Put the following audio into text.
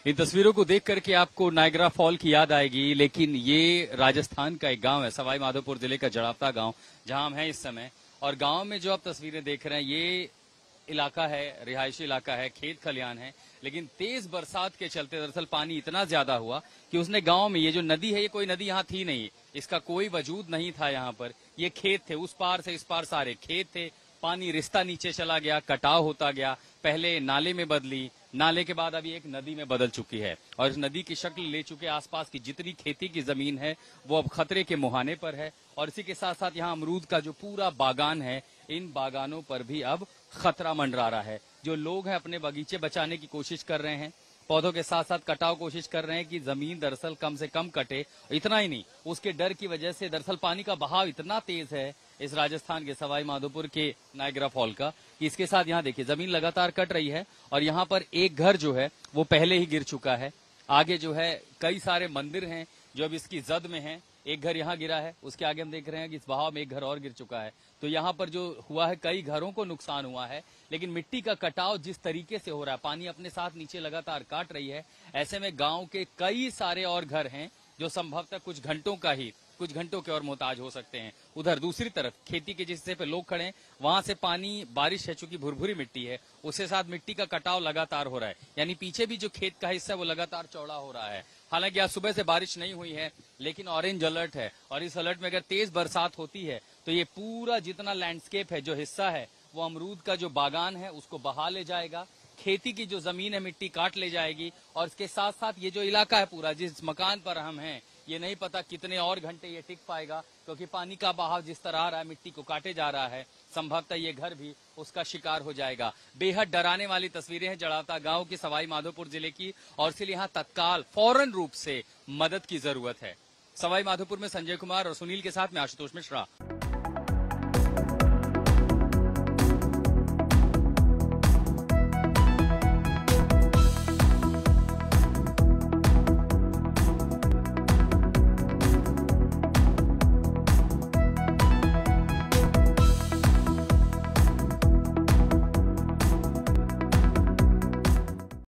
इन तस्वीरों को देख करके आपको नायग्रा फॉल की याद आएगी, लेकिन ये राजस्थान का एक गांव है, सवाई माधोपुर जिले का जड़ावता गांव, जहां हम हैं इस समय। और गांव में जो आप तस्वीरें देख रहे हैं, ये इलाका है, रिहायशी इलाका है, खेत खलियान है। लेकिन तेज बरसात के चलते दरअसल पानी इतना ज्यादा हुआ कि उसने गांव में, ये जो नदी है, ये कोई नदी यहाँ थी नहीं, इसका कोई वजूद नहीं था यहाँ पर। ये खेत थे, उस पार से इस पार सारे खेत थे। पानी रिश्ता नीचे चला गया, कटाव होता गया, पहले नाले में बदली, नाले के बाद अभी एक नदी में बदल चुकी है और इस नदी की शक्ल ले चुके आसपास की जितनी खेती की जमीन है वो अब खतरे के मुहाने पर है। और इसी के साथ साथ यहाँ अमरूद का जो पूरा बागान है, इन बागानों पर भी अब खतरा मंडरा रहा है। जो लोग हैं अपने बगीचे बचाने की कोशिश कर रहे हैं, पौधों के साथ साथ कटाव कोशिश कर रहे हैं कि जमीन दरअसल कम से कम कटे। इतना ही नहीं, उसके डर की वजह से दरअसल पानी का बहाव इतना तेज है इस राजस्थान के सवाई माधोपुर के नायग्रा फॉल का, कि इसके साथ यहाँ देखिए जमीन लगातार कट रही है। और यहाँ पर एक घर जो है वो पहले ही गिर चुका है। आगे जो है कई सारे मंदिर हैं जो अब इसकी जद में हैं। एक घर यहाँ गिरा है, उसके आगे हम देख रहे हैं कि इस बहाव में एक घर और गिर चुका है। तो यहाँ पर जो हुआ है, कई घरों को नुकसान हुआ है। लेकिन मिट्टी का कटाव जिस तरीके से हो रहा है, पानी अपने साथ नीचे लगातार काट रही है, ऐसे में गांव के कई सारे और घर हैं जो संभवतः कुछ घंटों के और मोहताज हो सकते हैं। उधर दूसरी तरफ खेती के जिस हिस्से पे लोग खड़े हैं, वहां से पानी, बारिश है, चूंकि भुरभुरी मिट्टी है, उसके साथ मिट्टी का कटाव लगातार हो रहा है। यानी पीछे भी जो खेत का हिस्सा है वो लगातार चौड़ा हो रहा है। हालांकि आज सुबह से बारिश नहीं हुई है, लेकिन ऑरेंज अलर्ट है और इस अलर्ट में अगर तेज बरसात होती है तो ये पूरा जितना लैंडस्केप है, जो हिस्सा है, वो अमरूद का जो बागान है उसको बहा ले जाएगा। खेती की जो जमीन है मिट्टी काट ले जाएगी। और इसके साथ साथ ये जो इलाका है पूरा, जिस मकान पर हम हैं, ये नहीं पता कितने और घंटे ये टिक पाएगा, क्योंकि पानी का बहाव जिस तरह आ रहा है, मिट्टी को काटे जा रहा है, संभवतः ये घर भी उसका शिकार हो जाएगा। बेहद डराने वाली तस्वीरें हैं जड़ावता गांव की, सवाई माधोपुर जिले की, और इसलिए यहाँ तत्काल फौरन रूप से मदद की जरूरत है। सवाई माधोपुर में संजय कुमार और सुनील के साथ में आशुतोष मिश्रा।